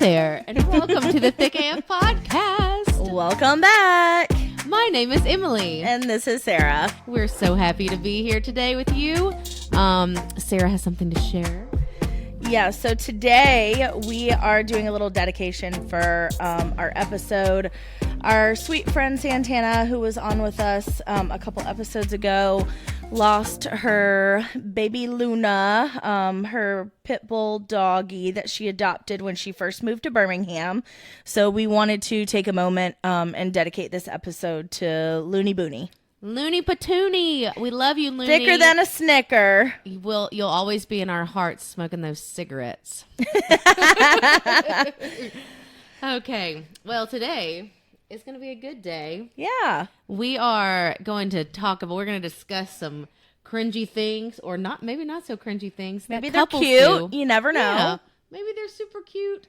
there, and welcome to the Thick AF Podcast. Welcome back. My name is Emily. And this is Sarah. We're so happy to be here today with you. Sarah has something to share. Yeah, so today we are doing a little dedication for our episode. Our sweet friend Santana, who was on with us a couple episodes ago, lost her baby Luna, her pit bull doggy that she adopted when she first moved to Birmingham. So we wanted to take a moment and dedicate this episode to Looney Booney. Looney Patoonie. We love you, Looney. Thicker than a Snicker. You'll always be in our hearts smoking those cigarettes. Okay. Well, today is going to be a good day. Yeah. We are going to we're going to discuss some cringy things, or maybe not so cringy things. Maybe they're cute. You never know. Yeah. Maybe they're super cute,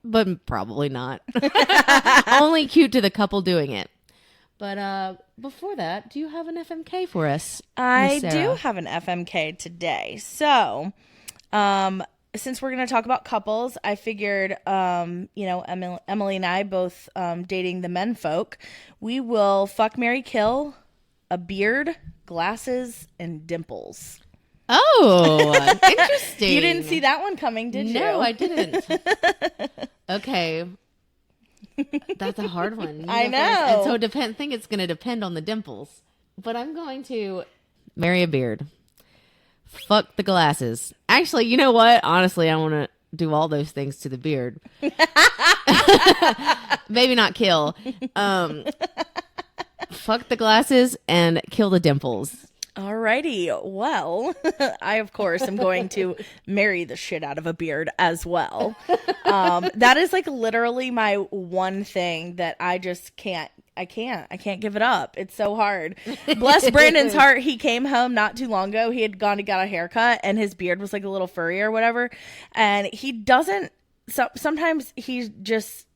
but probably not. Only cute to the couple doing it. But before that, do you have an FMK for us? I do have an FMK today. So, since we're going to talk about couples, I figured, Emily and I both dating the men folk, we will fuck, marry, kill a beard, glasses, and dimples. Oh, interesting. You didn't see that one coming, did you? No, I didn't. Okay. That's a hard one. I know. And so I think it's going to depend on the dimples. But I'm going to marry a beard. Fuck the glasses. Actually, you know what? Honestly, I want to do all those things to the beard. Maybe not kill. Fuck the glasses and kill the dimples. Alrighty. Well, I, of course, am going to marry the shit out of a beard as well. That is like literally my one thing that I just can't give it up. It's so hard. Bless Brandon's heart. He came home not too long ago. He had gone to get a haircut and his beard was like a little furry or whatever. And he doesn't, sometimes he just,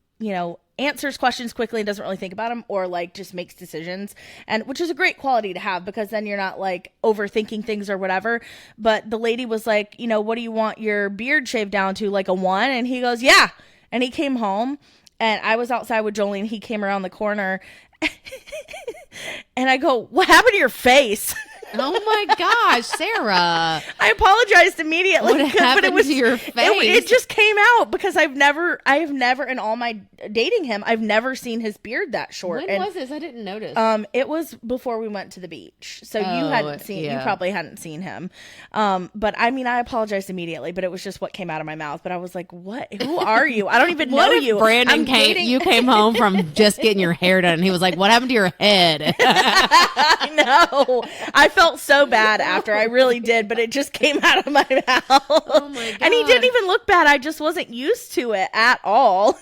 answers questions quickly and doesn't really think about them, or like just makes decisions, and which is a great quality to have, because then you're not like overthinking things or whatever. But the lady was like, what do you want your beard shaved down to, like a 1? And he goes, yeah. And he came home and I was outside with Jolene. He came around the corner and I go, what happened to your face? Oh my gosh, Sarah. I apologized immediately. What happened to your face? It just came out because I have never in all my dating him, I've never seen his beard that short. When was this? I didn't notice. It was before we went to the beach. So you probably hadn't seen him. But I mean, I apologized immediately, but it was just what came out of my mouth. But I was like, what? Who are you? I don't even know you. Brandon you came home from just getting your hair done and he was like, what happened to your head? I know. I felt so bad after. I really did, but it just came out of my mouth. Oh my God. And he didn't even look bad. I just wasn't used to it at all.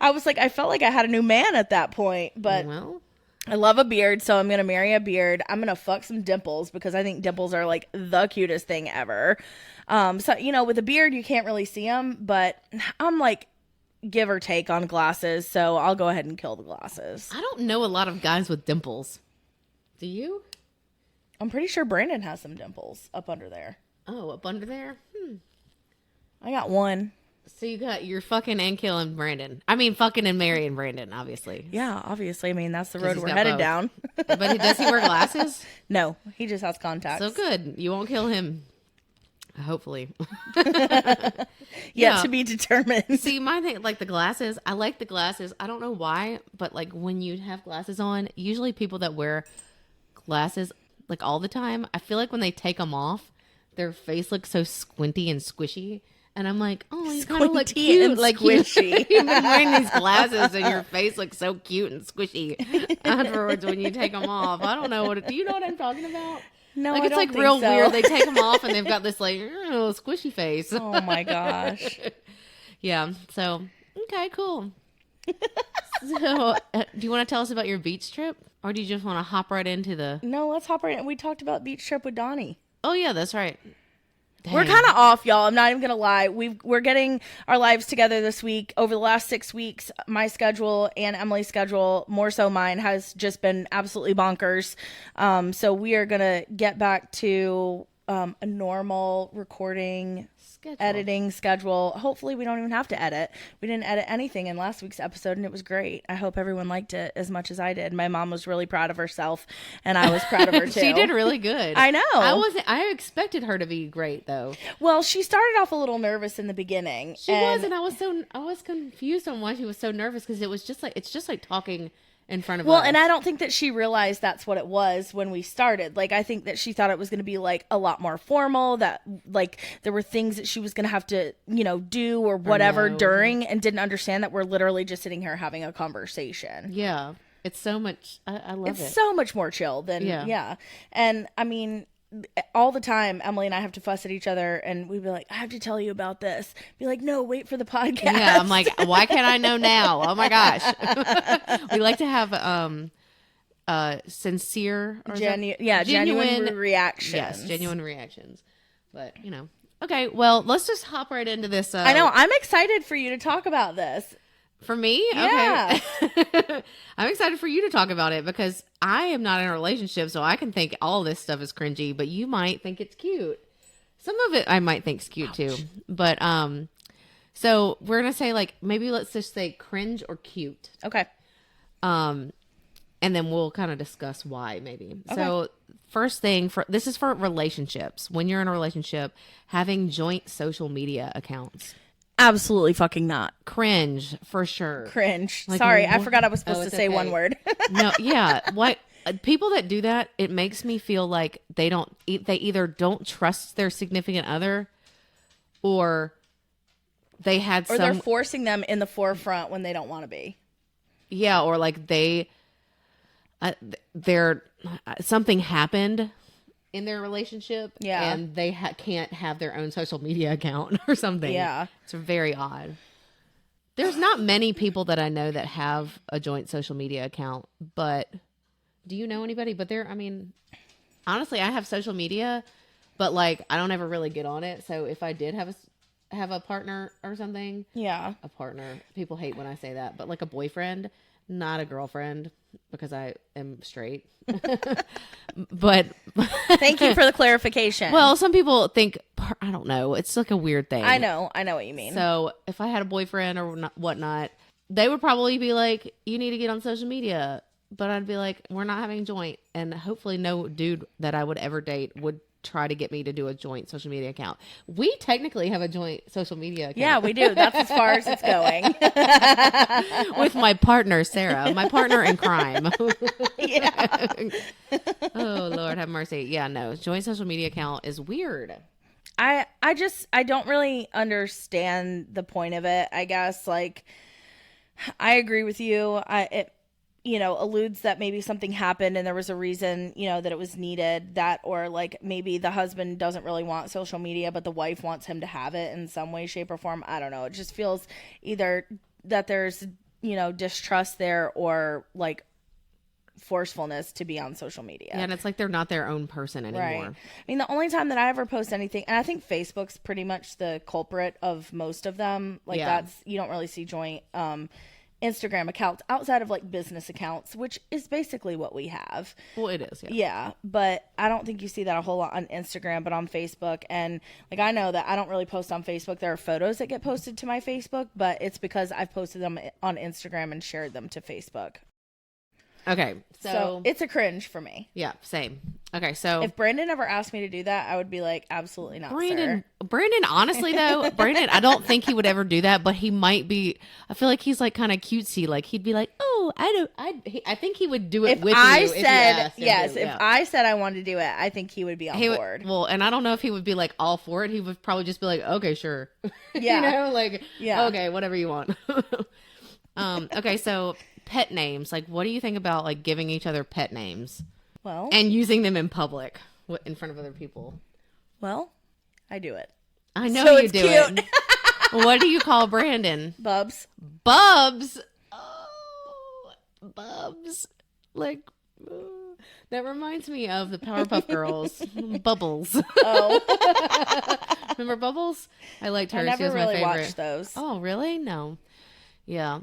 I was like, I felt like I had a new man at that point. But I love a beard, so I'm going to marry a beard. I'm going to fuck some dimples because I think dimples are like the cutest thing ever. So, with a beard, you can't really see them, but I'm like give or take on glasses. So I'll go ahead and kill the glasses. I don't know a lot of guys with dimples. Do you? I'm pretty sure Brandon has some dimples up under there. Oh, up under there? I got one. So you're fucking and killing Brandon. I mean, fucking and marrying Brandon, obviously. Yeah, obviously. I mean, that's the road we're headed down. But does he wear glasses? No, he just has contacts. So good. You won't kill him. Hopefully. Yeah, to be determined. See, my thing, like the glasses, I like the glasses. I don't know why, but like when you have glasses on, usually people that wear glasses like all the time, I feel like when they take them off, their face looks so squinty and squishy. And I'm like, oh, you kind of look cute. And like squishy. You've been wearing these glasses and your face looks so cute and squishy afterwards when you take them off. I don't know do you know what I'm talking about? No, like I it's don't like think real so. weird. They take them off and they've got this like squishy face. Oh my gosh. Yeah. So, okay, cool. So, do you want to tell us about your beach trip? Or do you just want to hop right into the... No, let's hop right in. We talked about beach trip with Donnie. Oh, yeah, that's right. Dang. We're kind of off, y'all. I'm not even going to lie. We're getting our lives together this week. Over the last 6 weeks, my schedule and Emily's schedule, more so mine, has just been absolutely bonkers. So we are going to get back to a normal recording Schedule. editing schedule. Hopefully we don't even have to edit. We didn't edit anything in last week's episode and it was great. I hope everyone liked it as much as I did. My mom was really proud of herself and I was proud of her too. She did really good. I know. I expected her to be great though. Well, she started off a little nervous in the beginning. She was, and I was confused on why she was so nervous because it's just like talking in front of us. Well, and I don't think that she realized that's what it was when we started. Like, I think that she thought it was going to be like a lot more formal, that like there were things that she was going to have to, do or whatever during, and didn't understand that we're literally just sitting here having a conversation. Yeah. It's so much, I love it. It's so much more chill than, yeah. And I mean, all the time, Emily and I have to fuss at each other, and we'd be like, I have to tell you about this. Be like, no, wait for the podcast. Yeah, I'm like, why can't I know now? Oh my gosh. We like to have sincere or genuine reactions. Yes, genuine reactions. But, Okay, well, let's just hop right into this. I know. I'm excited for you to talk about this. For me? Yeah. Okay. I'm excited for you to talk about it because I am not in a relationship, so I can think all this stuff is cringy, but you might think it's cute. Some of it I might think is cute too. But so we're gonna say like maybe let's just say cringe or cute. Okay. And then we'll kind of discuss why maybe. Okay. So first thing this is for relationships. When you're in a relationship, having joint social media accounts. Absolutely fucking not. Cringe, for sure. Cringe. Like, sorry, I forgot I was supposed to say one word. No, yeah. What people that do that, it makes me feel like they either don't trust their significant other, or they're forcing them in the forefront when they don't want to be. Yeah, or like they're something happened in their relationship, and they can't have their own social media account or something. Yeah. It's very odd. There's not many people that I know that have a joint social media account, but do you know anybody? But honestly, I have social media, but like I don't ever really get on it. So if I did have a partner or something, a partner, people hate when I say that, but like a boyfriend, not a girlfriend, because I am straight. But thank you for the clarification. Well, some people think, I don't know, it's like a weird thing. I know what you mean. So if I had a boyfriend or whatnot, they would probably be like, you need to get on social media. But I'd be like, we're not having a joint. And hopefully no dude that I would ever date would try to get me to do a joint social media account. We technically have a joint social media account. Yeah, we do. That's as far as it's going. With my partner, Sarah. My partner in crime. Yeah. Oh, Lord have mercy. Yeah, no. Joint social media account is weird. I don't really understand the point of it, I guess. Like, I agree with you. It alludes that maybe something happened and there was a reason, that it was needed, that, or like maybe the husband doesn't really want social media, but the wife wants him to have it in some way, shape, or form. I don't know. It just feels either that there's, distrust there or like forcefulness to be on social media. Yeah, and it's like they're not their own person anymore. Right. I mean, the only time that I ever post anything, and I think Facebook's pretty much the culprit of most of them. Like you don't really see joint, Instagram accounts outside of like business accounts, which is basically what we have. Well, it is. Yeah. But I don't think you see that a whole lot on Instagram, but on Facebook. And like, I know that I don't really post on Facebook. There are photos that get posted to my Facebook, but it's because I've posted them on Instagram and shared them to Facebook. Okay. So it's a cringe for me. Yeah, same. Okay, so if Brandon ever asked me to do that, I would be like, absolutely not, Brandon, sir. Brandon, honestly though, I don't think he would ever do that, but he might be. I feel like he's like kind of cutesy. Like he'd be like, oh, I think he would do it with you. If I said I wanted to do it, I think he would be on board. Well, and I don't know if he would be like all for it. He would probably just be like, okay, sure. Yeah. Okay, whatever you want. Okay, so pet names. Like, what do you think about like giving each other pet names? Well, and using them in public in front of other people. Well, I do it. I know you do it. What do you call Brandon? Bubs. Bubs. Oh, Bubs. Like, that reminds me of the Powerpuff Girls. Bubbles. Oh. Remember Bubbles? I liked her. I never she was really my favorite. watched those. Oh, really? No. Yeah.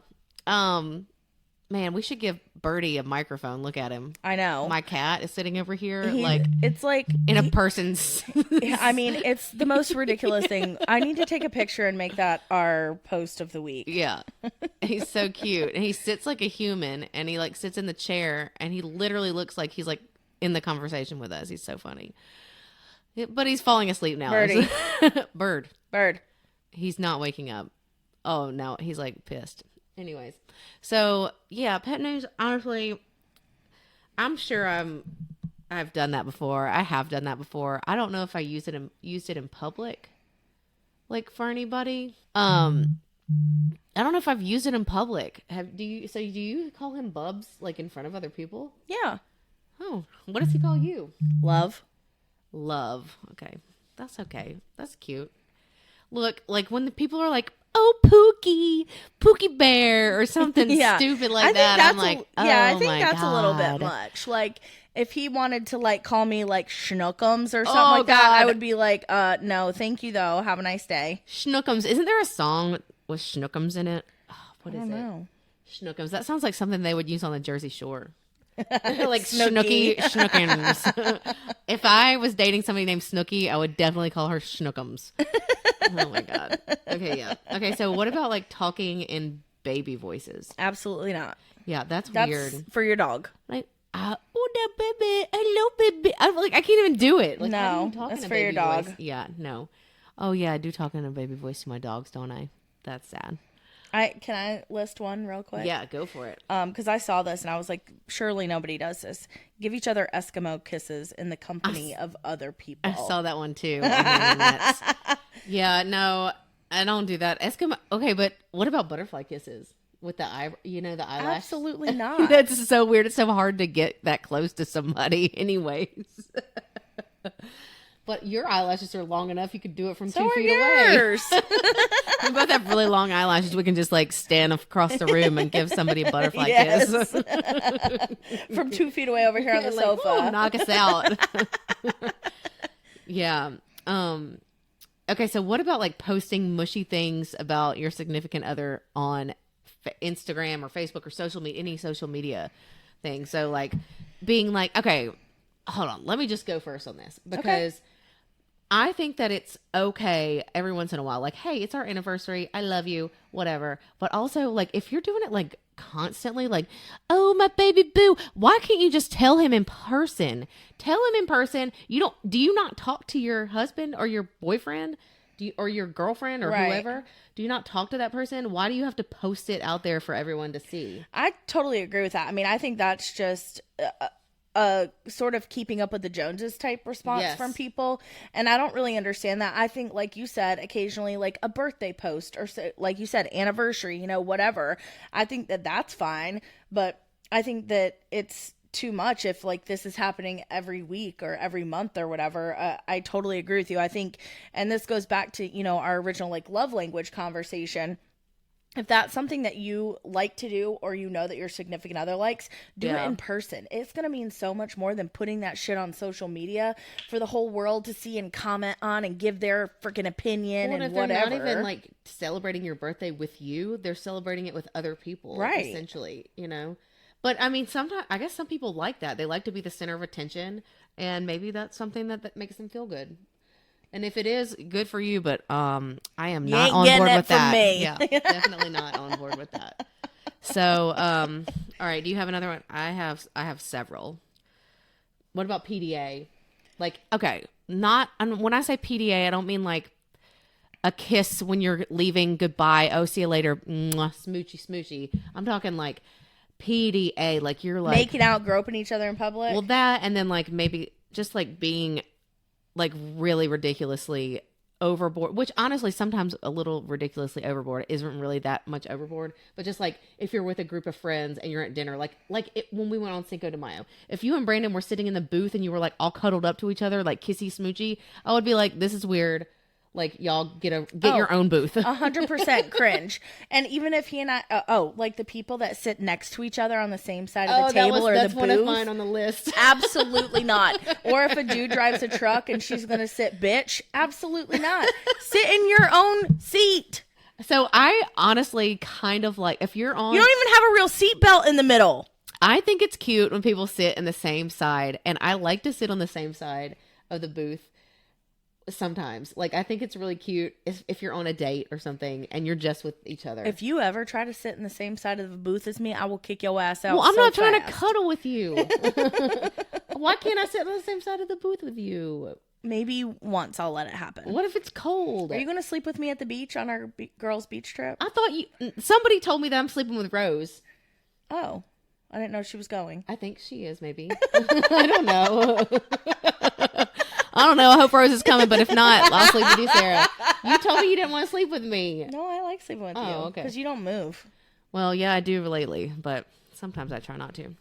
Man, we should give Birdie a microphone. Look at him. I know. My cat is sitting over here, it's like in a person's. I mean, it's the most ridiculous thing. I need to take a picture and make that our post of the week. Yeah, he's so cute, and he sits like a human, and he like sits in the chair, and he literally looks like he's like in the conversation with us. He's so funny. But he's falling asleep now. Birdie. Bird. He's not waking up. Oh no, he's like pissed. Anyways, so yeah, pet news. Honestly, I'm sure I've done that before. I have done that before. I don't know if I used it in public, like for anybody. I don't know if I've used it in public. Do you call him Bubs like in front of other people? Yeah. Oh, what does he call you? Love. Okay, that's okay. That's cute. Look, like when the people are like, "Oh, Pookie Bear," or something stupid like that. I'm like, I think that's a little bit much. Like, if he wanted to like call me like Schnookums or something like that, I would be like, no, thank you though. Have a nice day. Schnookums. Isn't there a song with Schnookums in it? Oh, what is I don't know. Schnookums. That sounds like something they would use on the Jersey Shore. Like Snooky. Schnookums. If I was dating somebody named Snooky, I would definitely call her Schnookums. Oh my god. Okay, yeah. Okay, so what about like talking in baby voices? Absolutely not. Yeah, that's weird. For your dog. Like, oh, that baby, hello, baby. I can't even do it. Like, how do you talk that's in a for your baby dog. voice? Yeah, no. Oh yeah, I do talk in a baby voice to my dogs, don't I? That's sad. Can I list one real quick? Yeah, go for it. Because I saw this and I was like, surely nobody does this. Give each other Eskimo kisses in the company of other people. I saw that one too on the internet. Yeah, no, I don't do that. Eskimo. Okay, but what about butterfly kisses with the the eyelash? Absolutely not. That's so weird. It's so hard to get that close to somebody, anyways. But your eyelashes are long enough; you could do it from 2 feet away. We both have really long eyelashes. We can just like stand across the room and give somebody a butterfly kiss from 2 feet away over here on the sofa. Ooh, knock us out. Yeah. Okay, so what about like posting mushy things about your significant other on Instagram or Facebook or any social media thing? So like being like, okay, hold on, let me just go first on this because I think that it's okay every once in a while. Like, hey, it's our anniversary. I love you, whatever. But also like if you're doing it like constantly, like, oh, my baby boo, why can't you just tell him in person? Tell him in person. Do you not talk to your husband or your boyfriend? Or your girlfriend or whoever? Do you not talk to that person? Why do you have to post it out there for everyone to see? I totally agree with that. I mean, I think that's just a sort of keeping up with the Joneses type response from people. And I don't really understand that. I think, like you said, occasionally like a birthday post or like you said, anniversary, whatever. I think that that's fine. But I think that it's too much if like this is happening every week or every month or whatever. I totally agree with you. I think, and this goes back to, our original like love language conversation. If that's something that you like to do or that your significant other likes, do it in person. It's going to mean so much more than putting that shit on social media for the whole world to see and comment on and give their freaking opinion and whatever. They're not even like celebrating your birthday with you. They're celebrating it with other people, essentially, But I mean, sometimes I guess some people like that. They like to be the center of attention, and maybe that's something that makes them feel good. And if it is, good for you. But I am not on board with that. Me. Yeah, definitely not on board with that. So, all right. Do you have another one? I have several. What about PDA? Like, okay, when I say PDA, I don't mean like a kiss when you're leaving. Goodbye. Oh, see you later. Mwah, smoochy, smoochy. I'm talking like PDA, like you're like making out, groping each other in public. Well, that, and then like maybe just like being like really ridiculously overboard, which honestly sometimes a little ridiculously overboard isn't really that much overboard. But just like if you're with a group of friends and you're at dinner, when we went on Cinco de Mayo, if you and Brandon were sitting in the booth and you were like all cuddled up to each other, like kissy smoochy, I would be like, this is weird. Like, y'all get your own booth. 100% cringe. And even if he and I, like the people that sit next to each other on the same side of the table that's one of mine on the list. Absolutely not. Or if a dude drives a truck and she's going to sit, bitch, absolutely not. Sit in your own seat. So I honestly kind of like, if you're on, You don't even have a real seatbelt in the middle. I think it's cute when people sit in the same side, and I like to sit on the same side of the booth sometimes. Like, I think it's really cute if you're on a date or something and you're just with each other. If you ever try to sit in the same side of the booth as me, I will kick your ass out. Well, I'm so not trying to fast. cuddle with you. Why can't I sit on the same side of the booth with you? Maybe once I'll let it happen. What if it's cold? Are you going to sleep with me at the beach on our girls' beach trip? I thought somebody told me that I'm sleeping with Rose. Oh, I didn't know she was going. I think she is, maybe. I don't know. I don't know. I hope Rose is coming, but if not, I'll sleep with you, Sarah. You told me you didn't want to sleep with me. No, I like sleeping with you. Okay. Because you don't move. Well, yeah, I do lately, but sometimes I try not to.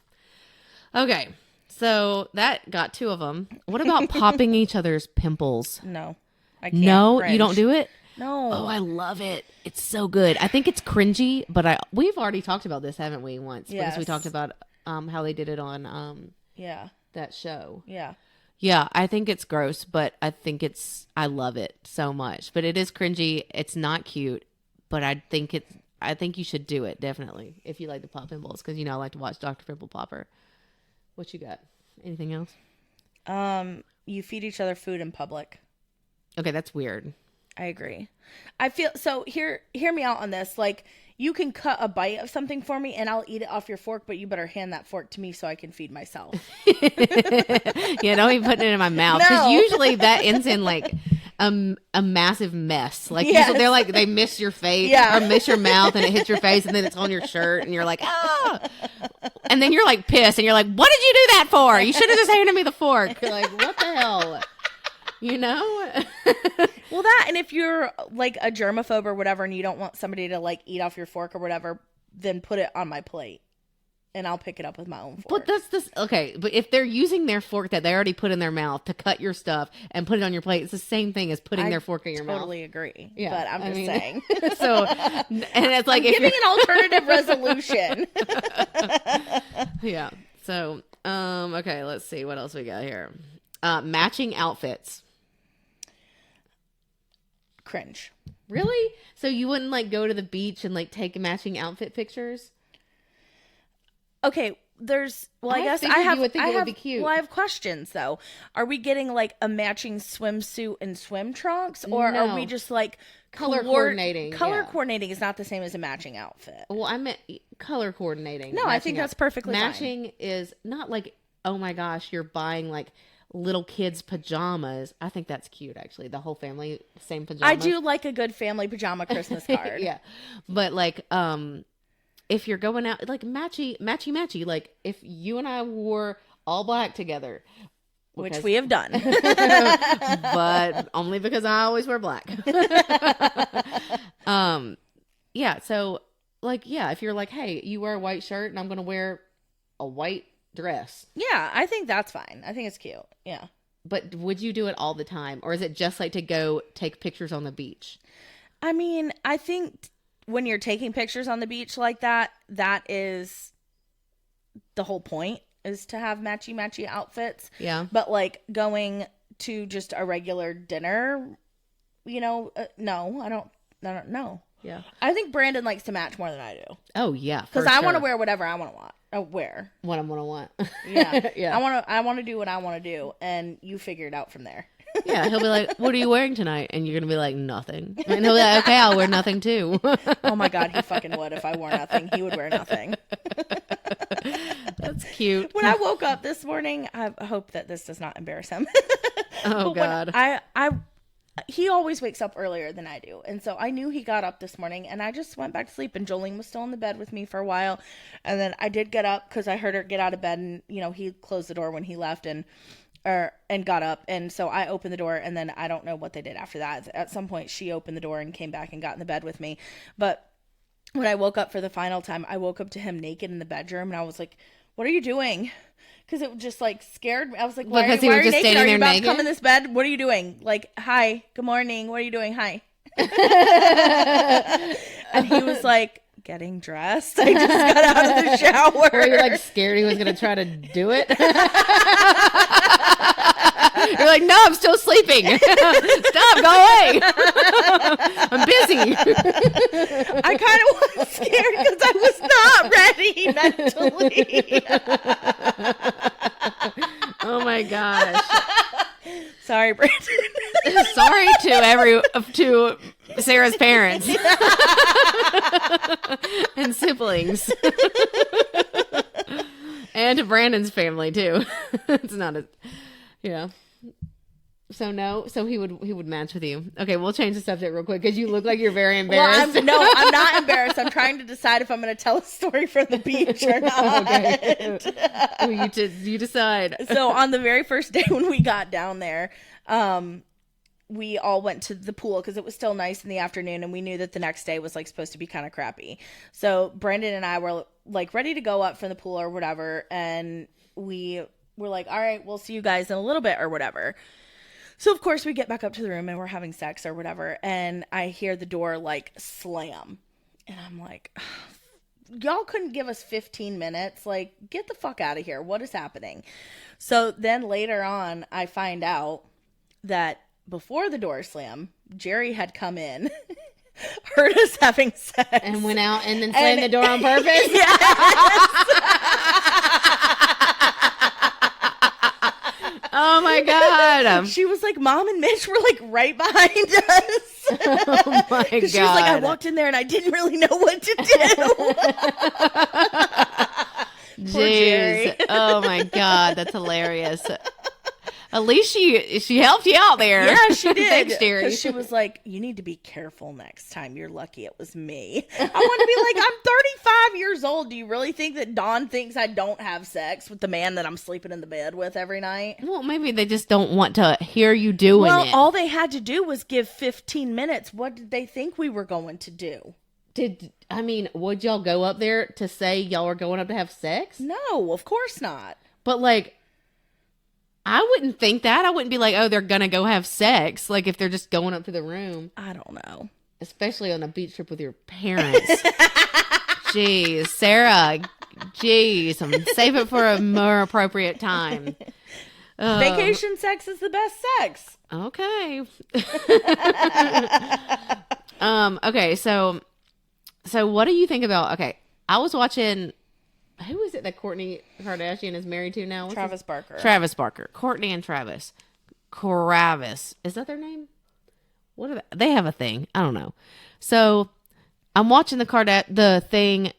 Okay, so that got 2 of them. What about popping each other's pimples? No. I can't. No, Cringe. you don't do it? No. Oh, I love it. It's so good. I think it's cringy, but we've already talked about this, haven't we, once? Yes. Because we talked about how they did it on Yeah. that show. Yeah. Yeah, I think it's gross, but I love it so much. But it is cringy. It's not cute, but I think you should do it, definitely, if you like to pop pimples, because, I like to watch Dr. Pimple Popper. What you got? Anything else? You feed each other food in public. Okay, that's weird. I agree. I feel so. Hear me out on this. Like, you can cut a bite of something for me and I'll eat it off your fork, but you better hand that fork to me so I can feed myself. Yeah, don't be putting it in my mouth, because No. usually that ends in like a massive mess. Like, Yes. usually they're like, they miss your face Yeah. or miss your mouth and it hits your face and then it's on your shirt and you're like, ah. And then you're like pissed and you're like, what did you do that for? You should have just handed me the fork. You're like, what the hell? Well, that, and if you're like a germaphobe or whatever and you don't want somebody to like eat off your fork or whatever, then put it on my plate and I'll pick it up with my own fork. But that's this. Okay, but if they're using their fork that they already put in their mouth to cut your stuff and put it on your plate, it's the same thing as putting their fork in your mouth. Totally agree. Yeah, But I'm just saying. So, and it's like, I'm giving an alternative resolution. Yeah. So, okay, let's see what else we got here. Matching outfits. Cringe. Really? So you wouldn't like go to the beach and like take matching outfit pictures? Okay, I guess figured I have you would think I it would have be cute. Well, I have questions though. Are we getting like a matching swimsuit and swim trunks, or No. are we just like Color coordinating, Color yeah. coordinating is not the same as a matching outfit. Well, I meant color coordinating. No, I think Matching that's perfectly fine. Matching is not like, oh my gosh, you're buying like little kids' pajamas. I think that's cute, actually. The whole family, same pajamas. I do like a good family pajama Christmas card. Yeah. But like, if you're going out, like matchy, like if you and I wore all black together. Which we have done. But only because I always wear black. Yeah, so like, yeah, if you're like, hey, you wear a white shirt and I'm going to wear a white dress. Yeah, I think that's fine. I think it's cute. Yeah. But would you do it all the time? Or is it just like to go take pictures on the beach? I mean, I think when you're taking pictures on the beach like that, that is the whole point, is to have matchy outfits. Yeah. But like going to just a regular dinner, no, I don't know. Yeah. I think Brandon likes to match more than I do. Oh, yeah. Because I want to wear whatever I want to wear. What I'm going to want. Yeah. Yeah. I want to do what I want to do, and you figure it out from there. Yeah, he'll be like, what are you wearing tonight? And you're going to be like, nothing. And he'll be like, okay, I'll wear nothing too. Oh my God, he fucking would. If I wore nothing, he would wear nothing. That's cute. When I woke up this morning, I hope that this does not embarrass him. Oh, But God. he always wakes up earlier than I do. And so I knew he got up this morning, and I just went back to sleep, and Jolene was still in the bed with me for a while. And then I did get up because I heard her get out of bed, and, he closed the door when he left and got up. And so I opened the door, and then I don't know what they did after that. At some point she opened the door and came back and got in the bed with me. But when I woke up for the final time, I woke up to him naked in the bedroom, and I was like, what are you doing? Because it just like scared me. I was like, why are you just naked? standing Are you there about naked? to come in this bed? What are you doing? Like, hi, good morning. What are you doing? Hi. And he was like, getting dressed. I just got out of the shower. Were you like scared he was going to try to do it? You're like, no, I'm still sleeping. Stop, go away. I'm busy. I kind of was scared because I was not ready mentally. Oh my gosh. Sorry, Brandon. Sorry to Sarah's parents and siblings. And to Brandon's family too. It's not a, yeah. So no, so he would match with you. Okay, we'll change the subject real quick because you look like you're very embarrassed. Well, I'm not embarrassed. I'm trying to decide if I'm going to tell a story from the beach or not. Okay. You decide. So on the very first day when we got down there, we all went to the pool because it was still nice in the afternoon, and we knew that the next day was like supposed to be kind of crappy. So Brandon and I were like ready to go up from the pool or whatever, and we were like, all right, we'll see you guys in a little bit or whatever. So of course we get back up to the room and we're having sex or whatever, and I hear the door like slam, and I'm like, y'all couldn't give us 15 minutes? Like, get the fuck out of here. What is happening? So then later on, I find out that before the door slam, Jerry had come in, heard us having sex, and went out and then slammed the door on purpose. Oh my God. She was like, Mom and Mitch were like right behind us. Oh my God. She was like, I walked in there and I didn't really know what to do. Jeez. Oh my God. That's hilarious. At least she helped you out there. Yeah, she did. Thanks, Jerry. Because she was like, you need to be careful next time. You're lucky it was me. I want to be like, I'm 35 years old. Do you really think that Dawn thinks I don't have sex with the man that I'm sleeping in the bed with every night? Well, maybe they just don't want to hear you doing it. Well, all they had to do was give 15 minutes. What did they think we were going to do? Would y'all go up there to say y'all were going up to have sex? No, of course not. But like, I wouldn't think that. I wouldn't be like, oh, they're going to go have sex. Like if they're just going up to the room. I don't know. Especially on a beach trip with your parents. Jeez, Sarah. Jeez, save it for a more appropriate time. Vacation sex is the best sex. Okay. Okay, so what do you think about, okay, I was watching, who is it that Kourtney Kardashian is married to now? Travis Barker. Travis Barker. Kourtney and Travis. Kravis. Is that their name? What are they have a thing. I don't know. So I'm watching the thing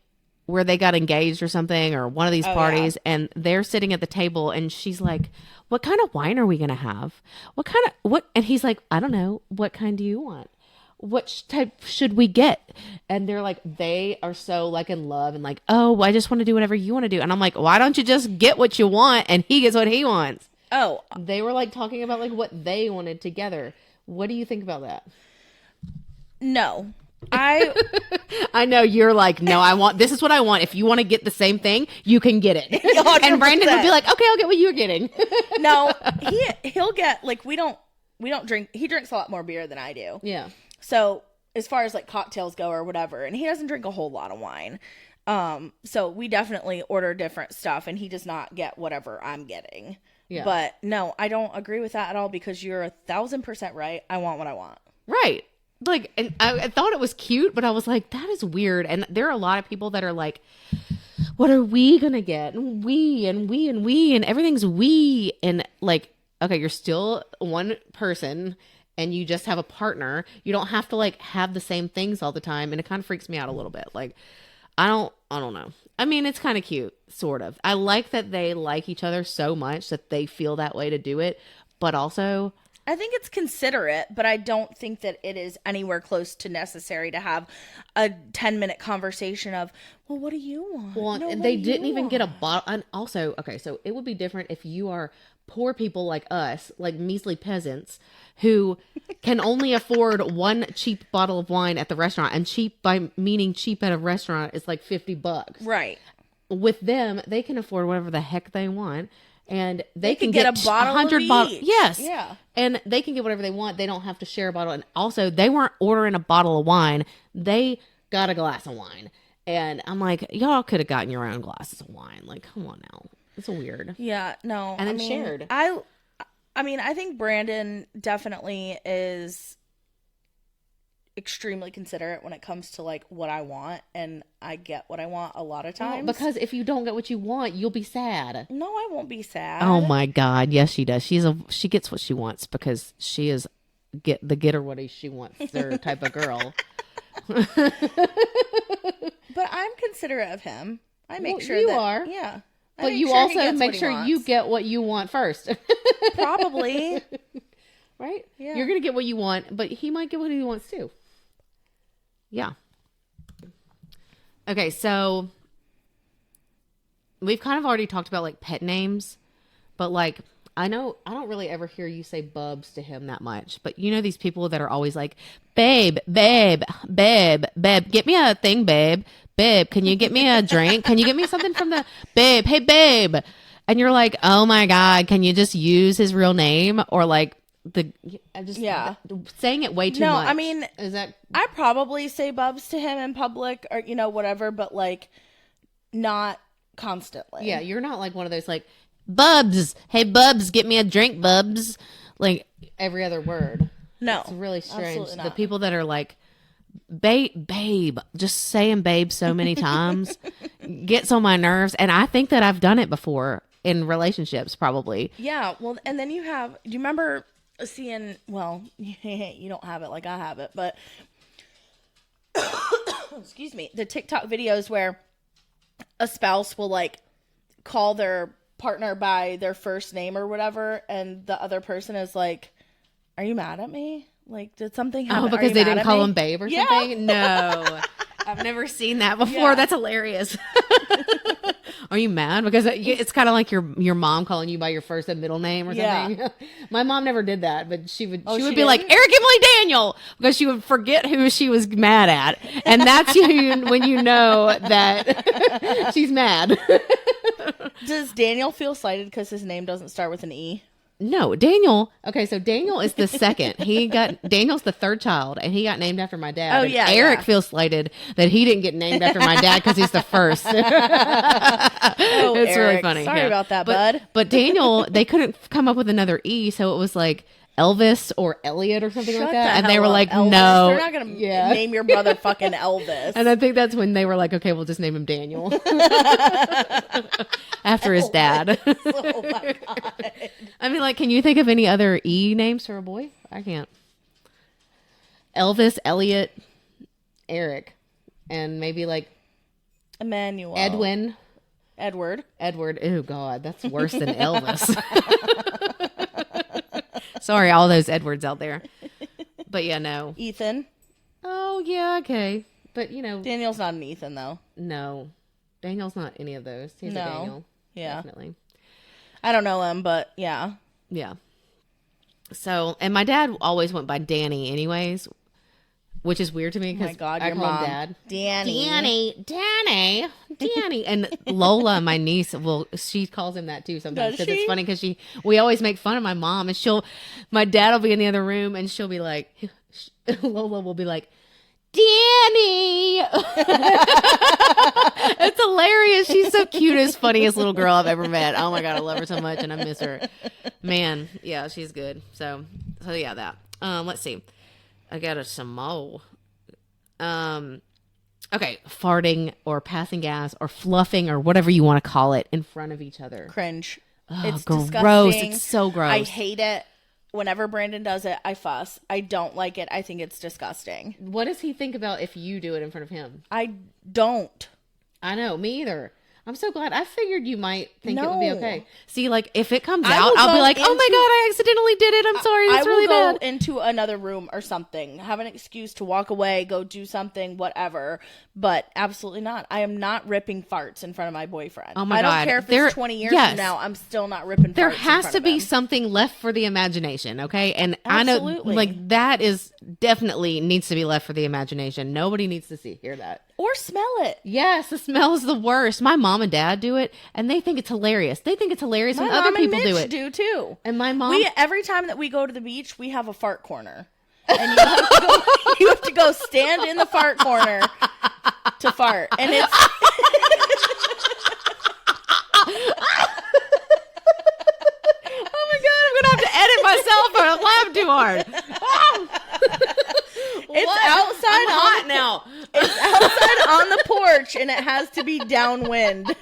where they got engaged or something, or one of these parties, and they're sitting at the table and she's like, what kind of wine are we going to have? And he's like, I don't know. What kind do you want? What type should we get? And they're like, they are so like in love and like, oh, I just want to do whatever you want to do. And I'm like, why don't you just get what you want and he gets what he wants? Oh, they were like talking about like what they wanted together. What do you think about that? No, I know you're like, no, this is what I want. If you want to get the same thing, you can get it. 100%. And Brandon would be like, okay, I'll get what you're getting. No, he'll get like, we don't drink. He drinks a lot more beer than I do. Yeah. So as far as like cocktails go or whatever, and he doesn't drink a whole lot of wine. So we definitely order different stuff, and he does not get whatever I'm getting. Yeah. But no, I don't agree with that at all, because you're 1,000% right. I want what I want. Right. Like, and I thought it was cute, but I was like, that is weird. And there are a lot of people that are like, what are we going to get? And we, and everything's we. And like, okay, you're still one person and you just have a partner. You don't have to like have the same things all the time. And it kind of freaks me out a little bit. Like, I don't know. I mean, it's kind of cute, sort of. I like that they like each other so much that they feel that way to do it. But also, I think it's considerate, but I don't think that it is anywhere close to necessary to have a 10-minute conversation of, well, what do you want? Well, and they didn't even get a bottle. And also, okay, so it would be different if you are poor people like us, like measly peasants, who can only afford one cheap bottle of wine at the restaurant. And cheap, by meaning cheap at a restaurant, is like $50. Right. With them, they can afford whatever the heck they want. And they can get a bottle 100 bottles. Yes. Yeah. And they can get whatever they want. They don't have to share a bottle. And also, they weren't ordering a bottle of wine. They got a glass of wine. And I'm like, y'all could have gotten your own glasses of wine. Like, come on now. It's weird. Yeah, no. And then shared. I I mean, I think Brandon definitely is extremely considerate when it comes to like what I want, and I get what I want a lot of times. Because if you don't get what you want, you'll be sad. No, I won't be sad. Oh my God. Yes, she does. She gets what she wants because she is get her what she wants her type of girl. But I'm considerate of him. I make sure you that, are. Yeah. But you also make sure you get what you want first. Probably. Right? Yeah. You're going to get what you want, but he might get what he wants too. Yeah. Okay, so we've kind of already talked about like pet names, but like I know I don't really ever hear you say Bubs to him that much, but you know these people that are always like, babe, babe, babe, babe, get me a thing, babe, babe, can you get me a drink? Can you get me something from the babe? Hey, babe. And you're like, oh my God, can you just use his real name? Or like saying it way too much. No, I mean, I probably say Bubs to him in public or, you know, whatever, but like not constantly. Yeah, you're not like one of those like, Bubs, hey Bubs, get me a drink, Bubs. Like every other word. No. It's really strange. Not. The people that are like, babe, just saying babe so many times gets on my nerves. And I think that I've done it before in relationships probably. Yeah, well, and then do you remember seeing, well, you don't have it like I have it, but excuse me, the TikTok videos where a spouse will like call their partner by their first name or whatever, and the other person is like, are you mad at me? Like, did something happen? Oh, because they didn't call him babe or something? No. I've never seen that before. Yeah. That's hilarious. Are you mad? Because it's kind of like your mom calling you by your first and middle name or something. Yeah. My mom never did that, but she would be like, Eric Emily Daniel, because she would forget who she was mad at. And that's when you know that she's mad. Does Daniel feel slighted because his name doesn't start with an E? No, Daniel. Okay, so Daniel is the second. Daniel's the third child, and he got named after my dad. Oh, and yeah. Eric feels slighted that he didn't get named after my dad because he's the first. It's Eric, really funny. Sorry about that, bud. But Daniel, they couldn't come up with another E, so it was like Elvis or Elliot or something like that. And they were like, Elvis. no. They're not going to name your brother fucking Elvis. And I think that's when they were like, okay, we'll just name him Daniel. After his dad. Oh my God. I mean, like, can you think of any other E names for a boy? I can't. Elvis, Elliot, Eric, and maybe like Emmanuel. Edward. Oh, God, that's worse than Elvis. Sorry, all those Edwards out there. But yeah, no. Ethan. Oh, yeah, okay. But, you know. Daniel's not an Ethan, though. No. Daniel's not any of those. He's a Daniel. Yeah. Definitely. I don't know him, but yeah. Yeah. So, and my dad always went by Danny anyways, which is weird to me because I call him Dad. Danny. And Lola, my niece, she calls him that too sometimes because it's funny because we always make fun of my mom, and my dad will be in the other room and she'll be like, Lola will be like, Danny. It's hilarious. She's so cutest, funniest little girl I've ever met. Oh my God, I love her so much and I miss her. Man, yeah, she's good. So yeah, that. Let's see. I got some more. Okay, farting or passing gas or fluffing or whatever you want to call it in front of each other. Cringe. Oh, it's gross. disgusting. It's so gross. I hate it. Whenever Brandon does it, I fuss. I don't like it. I think it's disgusting. What does he think about if you do it in front of him? I don't. I know, me either. I'm so glad. I figured you might think it would No. be okay. See, like, if it comes out, I'll be like, oh my God, I accidentally did it. I'm sorry. That's really bad. I will go into another room or something, have an excuse to walk away, go do something, whatever. But absolutely not. I am not ripping farts in front of my boyfriend. Oh my I God. don't care if it's 20 years from now. I'm still not ripping farts There in has front to of be him. something left for the imagination, okay? And Absolutely. I know, like, that is definitely needs to be left for the imagination. Nobody needs to hear that. Or smell it. Yes, the smell is the worst. My mom and dad do it, and they think it's hilarious. They think it's hilarious when other people do it. Do too. And my mom, every time that we go to the beach, we have a fart corner, and you have to go stand in the fart corner to fart, and it's. Oh my God, I'm gonna have to edit hard. It's outside. I'm hot now. It's outside on the porch, and it has to be downwind. Who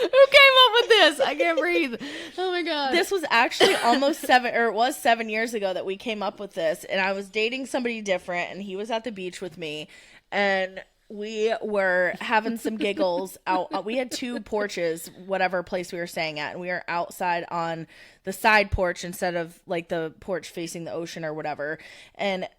came up with this? I can't breathe. Oh my god. This was actually it was 7 years ago that we came up with this, and I was dating somebody different, and he was at the beach with me, and we were having some giggles out. We had 2 porches, whatever place we were staying at, and we were outside on the side porch instead of like the porch facing the ocean or whatever. And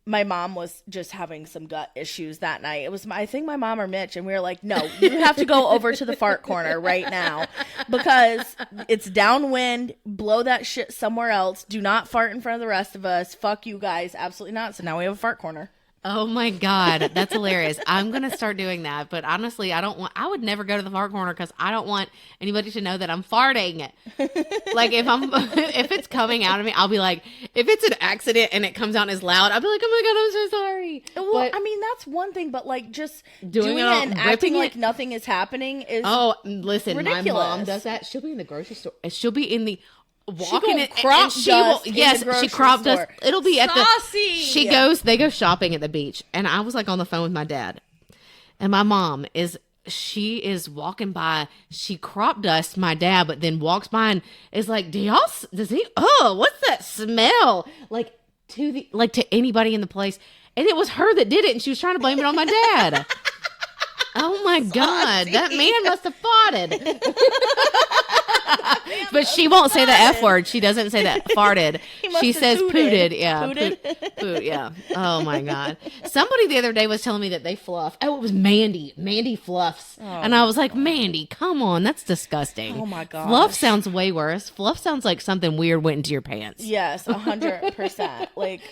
my mom was just having some gut issues that night. It was, I think, my mom or Mitch, and we were like, no, you have to go over to the fart corner right now because it's downwind. Blow that shit somewhere else. Do not fart in front of the rest of us. Fuck you guys. Absolutely not. So now we have a fart corner. Oh my god, that's hilarious. I'm gonna start doing that, but honestly, I would never go to the fart corner because I don't want anybody to know that I'm farting. Like if it's coming out of me, I'll be like, if it's an accident and it comes out as loud, I'll be like, oh my god, I'm so sorry. Well, but I mean, that's one thing, but like just doing it and acting like nothing is happening is listen, ridiculous. My mom does that. She'll be in the grocery store and she'll be in the walking it, crop she will, yes, she crop store. dust. It'll be at Saucy. they go shopping at the beach, and I was like on the phone with my dad, and my mom she is walking by, she crop dusts my dad, but then walks by and is like, what's that smell? Like to anybody in the place, and it was her that did it, and she was trying to blame it on my dad. Oh my god, that man must have farted. But she won't say the F word. She doesn't say that farted. She says pooted. Yeah. Poot, yeah. Oh my god. Somebody the other day was telling me that they fluff. Oh, it was Mandy. Mandy fluffs. Oh. And I was like, Mandy, come on. That's disgusting. Oh my god. Fluff sounds way worse. Fluff sounds like something weird went into your pants. Yes, 100%. Like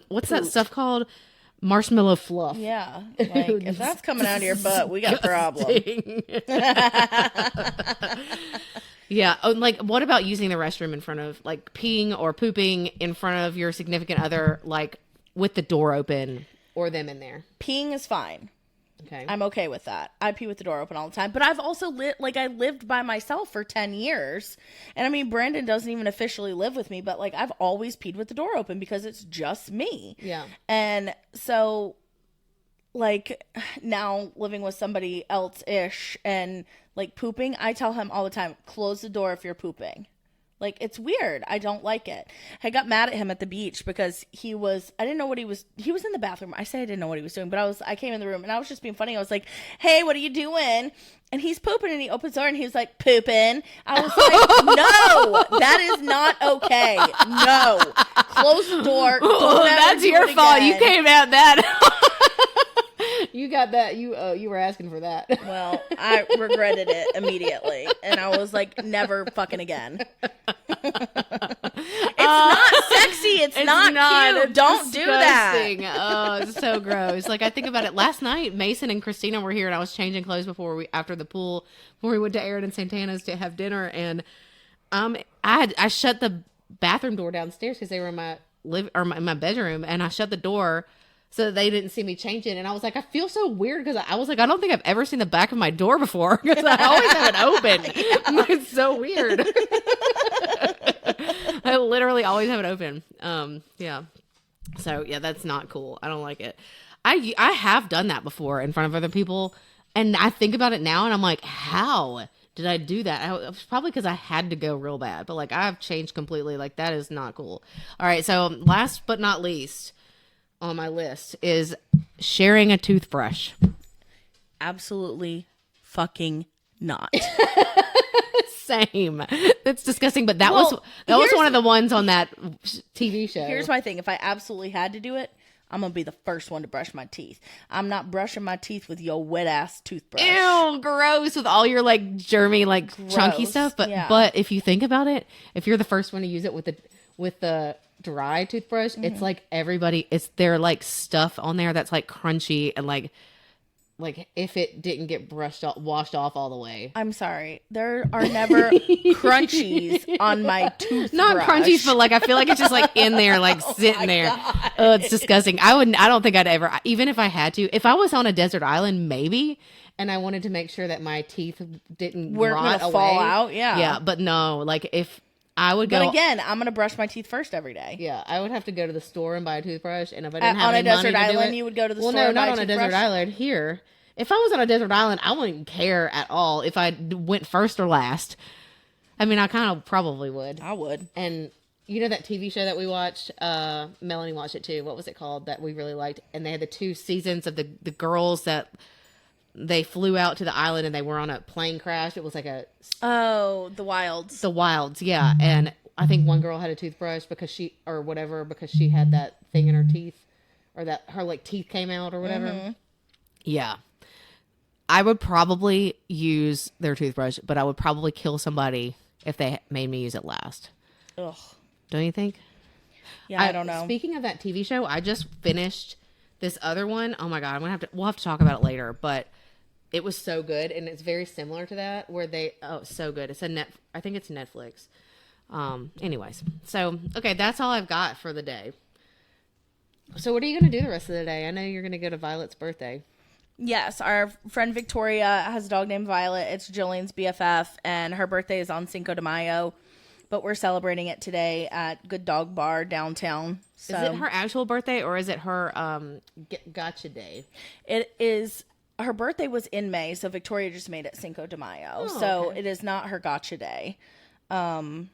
what's that stuff called? Marshmallow fluff. Yeah. Like, if that's coming out of your butt, we got a problem. Yeah. Oh, like, what about using the restroom in front of, like, peeing or pooping in front of your significant other, like, with the door open or them in there? Peeing is fine. Okay. I'm okay with that. I pee with the door open all the time. But I've also I lived by myself for 10 years. And I mean, Brandon doesn't even officially live with me, but like I've always peed with the door open because it's just me. Yeah. And so like now living with somebody else-ish and like pooping, I tell him all the time, close the door if you're pooping. Like, it's weird. I don't like it. I got mad at him at the beach because I didn't know what he was in the bathroom. I say I didn't know what he was doing, but I came in the room and I was just being funny. I was like, hey, what are you doing? And he's pooping and he opens the door and he was like, pooping. I was like, no, that is not okay. No. Close the door. That's your fault. You came at that. You got that. You were asking for that. Well, I regretted it immediately. And I was like, never fucking again. It's not sexy. It's not cute. It's Don't do that. Oh, it's so gross. Like, I think about it. Last night, Mason and Christina were here, and I was changing clothes after the pool, before we went to Aaron and Santana's to have dinner. And I shut the bathroom door downstairs because they were in my bedroom, and I shut the door so that they didn't see me changing. And I was like, I feel so weird because I was like, I don't think I've ever seen the back of my door before because I always have it open. Yeah. It's so weird. I literally always have it open. Yeah. So yeah, that's not cool. I don't like it. I have done that before in front of other people, and I think about it now, and I'm like, how did I do that? It was probably because I had to go real bad. But like, I've changed completely. Like, that is not cool. All right. So last but not least on my list is sharing a toothbrush. Absolutely fucking not. Same. That's disgusting. But that was one of the ones on that TV show. Here's my thing. If I absolutely had to do it, I'm going to be the first one to brush my teeth. I'm not brushing my teeth with your wet ass toothbrush. Ew, gross, with all your like germy, like chunky stuff. But if you think about it, if you're the first one to use it with the dry toothbrush, it's like they're like stuff on there that's like crunchy and like like if it didn't get washed off all the way. I'm sorry. There are never crunchies on my toothbrush. Not crunchies, but like I feel like it's just like in there, like sitting there. God. Oh, it's disgusting. I don't think I'd ever, even if I had to, if I was on a desert island, maybe, and I wanted to make sure that my teeth didn't We're rot gonna away. fall out. Yeah. Yeah, but no, like if I would go. But again, I'm gonna brush my teeth first every day. Yeah, I would have to go to the store and buy a toothbrush, and if I didn't have on a any money desert to do island, it, you would go to the store. Well, no, and not buy on a toothbrush? desert island. Here, if I was on a desert island, I wouldn't care at all if I went first or last. I mean, I kind of probably would. I would. And you know that TV show that we watched? Melanie watched it too. What was it called that we really liked? And they had the 2 seasons of the girls that they flew out to the island and they were on a plane crash. It was like a The Wilds. The Wilds, yeah. And I think one girl had a toothbrush because she had that thing in her teeth, or that her like teeth came out or whatever. Mm-hmm. Yeah. I would probably use their toothbrush, but I would probably kill somebody if they made me use it last. Ugh. Don't you think? Yeah, I don't know. Speaking of that TV show, I just finished this other one. Oh my God, we'll have to talk about it later, but it was so good, and it's very similar to that it's so good. I think it's Netflix. Anyways, so okay, that's all I've got for the day. So what are you going to do the rest of the day? I know you're going to go to Violet's birthday. Yes, our friend Victoria has a dog named Violet. It's Jillian's BFF, and her birthday is on Cinco de Mayo, but we're celebrating it today at Good Dog Bar downtown. So. Is it her actual birthday, or is it her gotcha day? It is. Her birthday was in May, so Victoria just made it Cinco de Mayo. Oh, so okay. It is not her gotcha day. Her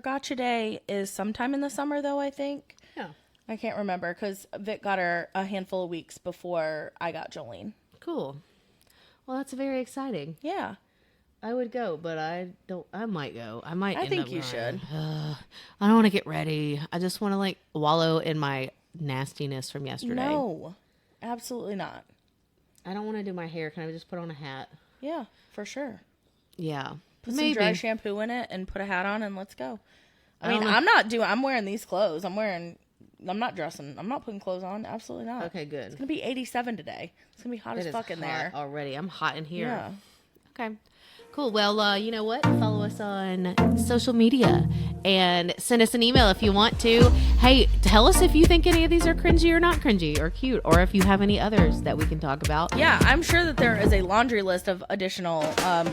gotcha day is sometime in the summer, though, I think. Yeah. I can't remember because Vic got her a handful of weeks before I got Jolene. Cool. Well, that's very exciting. Yeah. I would go, but I might go. I think you should. I don't want to get ready. I just want to like wallow in my nastiness from yesterday. No, absolutely not. I don't want to do my hair. Can I just put on a hat? Yeah, for sure. Yeah. Put some dry shampoo in it and put a hat on and let's go. I'm wearing these clothes. I'm not dressing. I'm not putting clothes on. Absolutely not. Okay, good. It's going to be 87 today. It's going to be hot as fuck in there. Already. I'm hot in here. Yeah. Okay. Cool. Well, you know what? Follow us on social media and send us an email if you want to. Hey, tell us if you think any of these are cringy or not cringy or cute, or if you have any others that we can talk about. Yeah, I'm sure that there is a laundry list of additional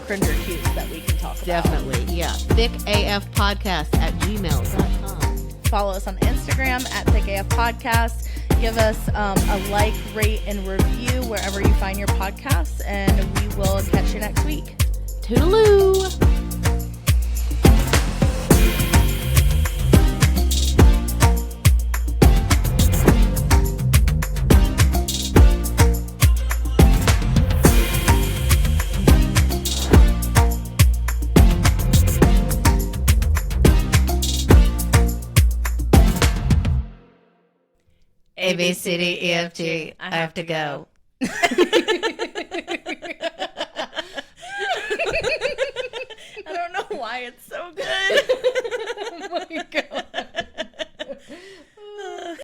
cringe or cutes that we can talk about. Definitely. Yeah. thickafpodcast@gmail.com. Follow us on Instagram at thickafpodcast. Give us a like, rate, and review wherever you find your podcasts, and we will catch you next week. Toodaloo! A, B, C, D, E, F, G. I have to go. I don't know why it's so good.